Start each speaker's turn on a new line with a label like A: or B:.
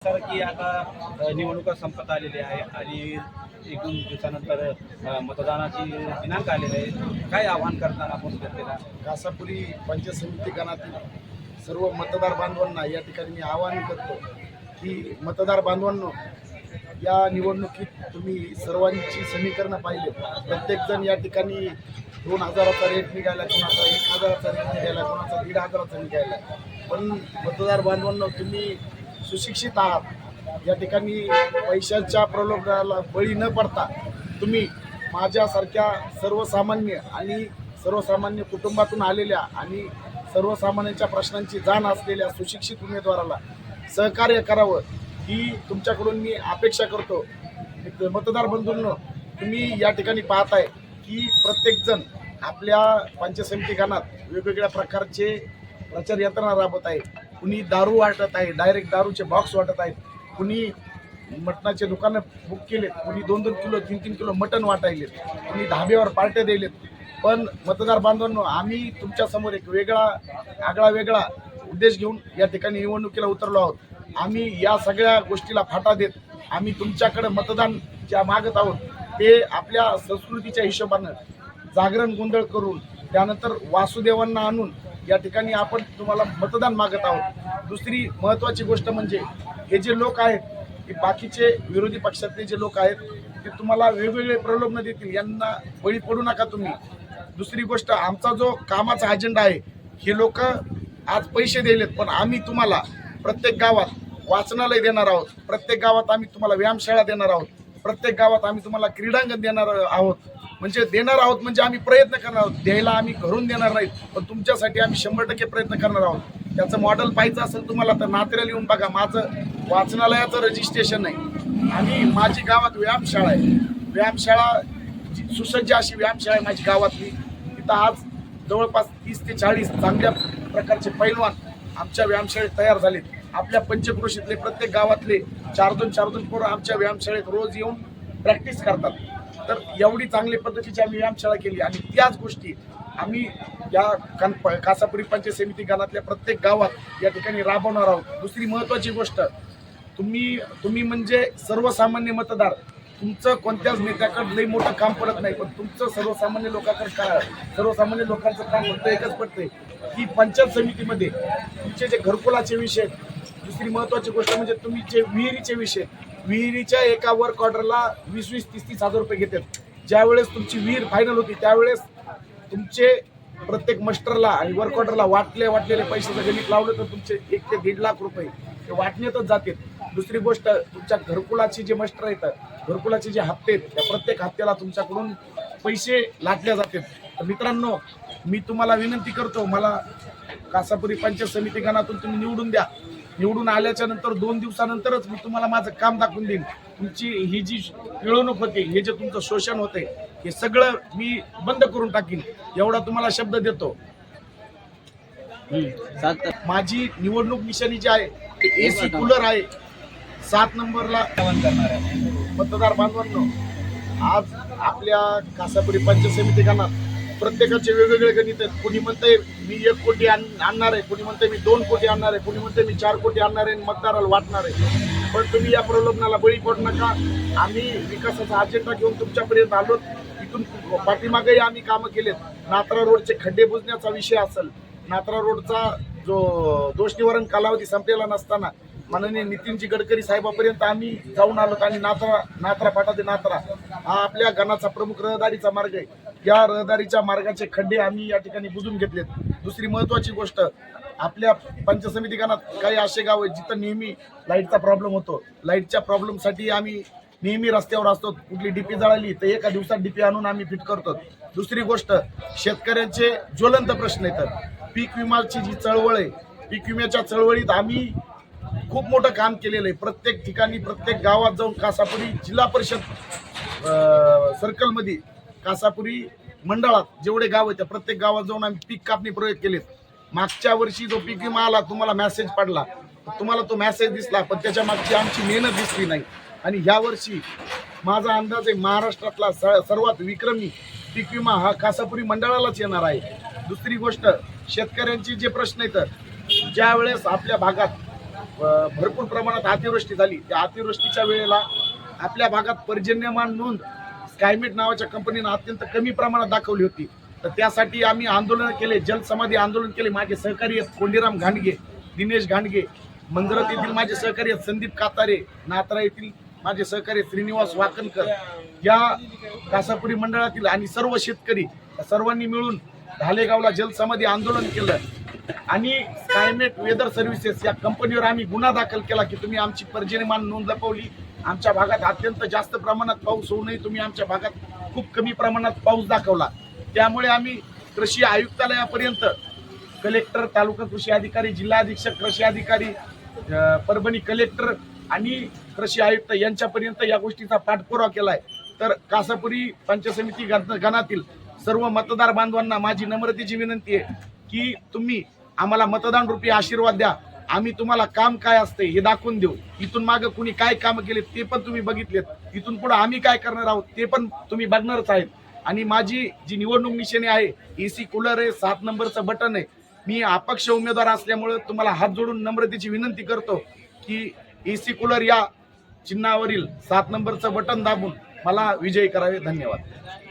A: Sir की आता निवडणुका संपत आलेली आहे आणि 1-2 दिवसानंतर मतदानाची दिनांक आलेले आहे. काय आव्हान करताना आपण जनतेला?
B: घासापुरी पंचायत समिती गणातील सर्व मतदार बांधवांना या ठिकाणी मी आवाहन करतो की मतदार बांधवांनो, या निवडणुकीत तुम्ही सर्वांची समीकरणं पाहिले. प्रत्येकजण या ठिकाणी 2000चा रेट निघाला, कोणाचा 1000चा रेट निघाला, कोणाचा 1500चा निघाला. पण मतदार बांधवांनो, तुम्ही सुशिक्षित आहात. या ठिकाणी पैशाच्या प्रलोभनाला बळी न पडता तुम्ही माझ्यासारख्या सर्वसामान्य कुटुंबातून आलेल्या आणि सर्वसामान्यांच्या प्रश्नांची जाण असलेल्या सुशिक्षित उमेदवाराला सहकार्य करावं ही तुमच्याकडून मी अपेक्षा करतो. मतदार बंधूंनो, तुम्ही या ठिकाणी पाहताय की प्रत्येकजण आपल्या पंचायत समिती गणात वेगवेगळ्या प्रकारचे प्रचार यंत्रणा राबवत आहे. कुणी दारू वाटत आहे, डायरेक्ट दारूचे बॉक्स वाटत आहेत. कुणी मटणाचे दुकानं बुक केलेत, कुणी 2-2 किलो 3-3 किलो मटण वाटायलेत, कुणी धाब्यावर पार्ट्या द्यायलेत. पण मतदार बांधवांनो, आम्ही तुमच्यासमोर एक वेगळा उद्देश घेऊन या ठिकाणी निवडणुकीला उतरलो आहोत. आम्ही या सगळ्या गोष्टीला फाटा देत आम्ही तुमच्याकडे मतदान ज्या मागत आहोत ते आपल्या संस्कृतीच्या हिशोबानं जागरण गोंधळ करून त्यानंतर वासुदेवांना आणून या ठिकाणी आपण तुम्हाला मतदान मागत आहोत. दुसरी महत्त्वाची गोष्ट म्हणजे हे जे लोक आहेत, हे बाकीचे विरोधी पक्षातले जे लोक आहेत, ते तुम्हाला वेगवेगळे प्रलोभन देतील. यांना बळी पडू नका तुम्ही. दुसरी गोष्ट, आमचा जो कामाचा अजेंडा आहे, हे लोक आज पैसे दिलेत, पण आम्ही तुम्हाला प्रत्येक गावात वाचनालय देणार आहोत, प्रत्येक गावात आम्ही तुम्हाला व्यायामशाळा देणार आहोत, प्रत्येक गावात आम्ही तुम्हाला क्रीडांगण देणार आहोत. म्हणजे आम्ही प्रयत्न करणार आहोत. द्यायला आम्ही घरून देणार नाहीत, पण तुमच्यासाठी आम्ही 100% प्रयत्न करणार आहोत. त्याचं मॉडेल पाहिजे असेल तुम्हाला तर नात्र्याला येऊन बघा. माझं वाचनालयाचं रजिस्ट्रेशन आहे आणि माझी गावात व्यायामशाळा सुसज्ज अशी व्यायामशाळा आहे माझी गावातली. तिथं आज जवळपास 30 ते 40 चांगल्या प्रकारचे पैलवान आमच्या व्यायामशाळेत तयार झालेत. आपल्या पंचक्रोशीतले प्रत्येक गावातले 4-2 पोरं आमच्या व्यायामशाळेत रोज येऊन प्रॅक्टिस करतात. तर एवढी चांगली पद्धतीची आम्ही व्यायामशाळा केली आणि त्याच गोष्टी आम्ही या कासापुरी पंचायत समिती गणातल्या प्रत्येक गावात या ठिकाणी राबवणार आहोत. दुसरी महत्त्वाची गोष्ट, तुम्ही म्हणजे सर्वसामान्य मतदार. तुमचं कोणत्याच नेत्याकडे लई मोठं काम पडत नाही, पण तुमचं सर्वसामान्य लोकांचं काम फक्त एकच पडतंय की पंचायत समितीमध्ये तुमचे जे घरकुलाचे विषय. दुसरी महत्त्वाची गोष्ट म्हणजे तुम्ही जे विहिरीचे विषय, विहिरीच्या एका वर्क ऑर्डरला 20-20, 30-30 हजार रुपये घेतात. ज्यावेळेस तुमची विहीर फायनल होती त्यावेळेस तुमचे प्रत्येक मस्टरला आणि वर्क ऑर्डरला वाटलेले पैशाचं गणित लावलं तर तुमचे 1 ते 1.5 लाख रुपये ते वाटण्यातच जातील. दुसरी गोष्ट, तुमच्या घरकुलाची जे मस्टर येतात, घरकुलाचे जे हप्ते आहेत, त्या प्रत्येक हप्त्याला तुमच्याकडून पैसे लाटले जातात. तर मित्रांनो, मी तुम्हाला विनंती करतो, मला कासापुरी पंचायत समिती गणातून तुम्ही निवडून द्या. निवडून आल्याच्या नंतर 2 दिवसानंतरच मी तुम्हाला माझं काम दाखवून देईन. तुमची ही जी पिळवणूक होते, हे जे तुमचं शोषण होते, हे सगळं मी बंद करून टाकीन, एवढा तुम्हाला शब्द देतो. माझी निवडणूक निशाणी जी आहे ते AC कूलर आहे. 7 नंबरला
A: आव्हान करणार आहे.
B: मतदार बांधवांनो, आज आपल्या कासापुरी पंचायत समिती गणात प्रत्येकाचे वेगवेगळे गणित आहेत. कोणी म्हणतंय मी 1 कोटी आणणार आहे, कोणी म्हणतंय मी 2 कोटी आणणार आहे, कोणी म्हणतंय मी 4 कोटी आणणार आहे आणि मतदाराला वाटणार आहे. पण तुम्ही या प्रलोभनाला बळी पडू नका. आम्ही विकासाचा अजेंडा घेऊन तुमच्यापर्यंत आलो. इथून पाठीमागेही आम्ही कामं केलेत. नात्रा रोडचे खड्डे बुजण्याचा विषय असेल, नात्रा रोडचा जो दोष निवारण कालावधी संपलेला नसताना माननीय नितीनजी गडकरी साहेबांपर्यंत आम्ही जाऊन आलो आणि नात्रा फाटा ते नात्रा हा आपल्या गणाचा प्रमुख रहदारीचा मार्ग आहे. या रहदारीच्या मार्गाचे खड्डे आम्ही या ठिकाणी बुजून घेतलेत. दुसरी महत्त्वाची गोष्ट, आपल्या पंचायत समिती गणात काही असे गाव आहेत जिथं नेहमी लाईटचा प्रॉब्लेम होतो. लाईटच्या प्रॉब्लेमसाठी आम्ही नेहमी रस्त्यावर असतो. कुठली डीपी जळाली तर एका दिवसात डीपी आणून आम्ही फिट करतो. दुसरी गोष्ट, शेतकऱ्यांचे ज्वलंत प्रश्न येतात. पीक विमाची जी चळवळ आहे, पीक विम्याच्या चळवळीत आम्ही खूप मोठं काम केलेलं आहे. प्रत्येक ठिकाणी प्रत्येक गावात जाऊन कासापुरी जिल्हा परिषद सर्कलमध्ये, कासापुरी मंडळात जेवढे गाव आहेत त्या प्रत्येक गावात जाऊन आम्ही पीक कापणी प्रयोग केलेत. मागच्या वर्षी जो पीक विमा आला, तुम्हाला मेसेज पडला, तुम्हाला तो मेसेज दिसला, पण त्याच्या मागची आमची मेहनत दिसली नाही. आणि ह्या वर्षी माझा अंदाज आहे महाराष्ट्रातला सर्वात विक्रमी पीक विमा हा कासापुरी मंडळालाच येणार आहे. दुसरी गोष्ट, शेतकऱ्यांचे जे प्रश्न येतात, ज्या वेळेस आपल्या भागात भरपूर प्रमाणात अतिवृष्टी झाली. त्या अतिवृष्टीच्या वेळेला आपल्या भागात पर्जन्यमान नोंद स्कायमेट नावाच्या कंपनीनं अत्यंत कमी प्रमाणात दाखवली होती. तर त्यासाठी आम्ही आंदोलन केले, जलसमाधी आंदोलन केले. माझे सहकारी आहेत कोंडीराम घाणगे, दिनेश घाणगे, मंजरत येथील माझे सहकारी आहेत संदीप कातारे, नात्रा येथील माझे सहकारी श्रीनिवास वाकणकर, या कासापुरी मंडळातील आणि सर्व शेतकरी सर्वांनी मिळून ढालेगावला जलसमाधी आंदोलन केलं. आणि स्कायमेट वेदर सर्व्हिसेस या कंपनीवर आम्ही गुन्हा दाखल केला की तुम्ही आमची पर्जन्यमान नोंद लपवली. आमच्या भागात अत्यंत जास्त प्रमाणात पाऊस होऊ नये, तुम्ही आमच्या भागात खूप कमी प्रमाणात पाऊस दाखवला. त्यामुळे आम्ही कृषी आयुक्तालयापर्यंत कलेक्टर, तालुका कृषी अधिकारी, जिल्हा अधीक्षक कृषी अधिकारी, परभणी कलेक्टर आणि कृषी आयुक्त यांच्यापर्यंत या गोष्टीचा पाठपुरावा केलाय. तर कासापुरी पंचायत समिती गणातील सर्व मतदार बांधवांना माझी नम्रतेची विनंती आहे की तुम्ही आम्हाला मतदान रूपी आशीर्वाद द्या. आम्ही तुम्हाला काम काय असते हे दाखवून देऊ. इथून मागं कुणी काय कामं केले ते पण तुम्ही बघितलेत. इथून पुढे आम्ही काय करणार आहोत ते पण तुम्ही बघणारच आहेत. आणि माझी जी निवडणूक निशाणी आहे, एसी कूलर आहे, 7 नंबरचं बटन आहे. मी अपक्ष उमेदवार असल्यामुळे तुम्हाला हात जोडून नम्रतेची विनंती करतो की एसी कूलर या चिन्हावरील 7 नंबरचं बटन दाबून मला विजयी करावे. धन्यवाद.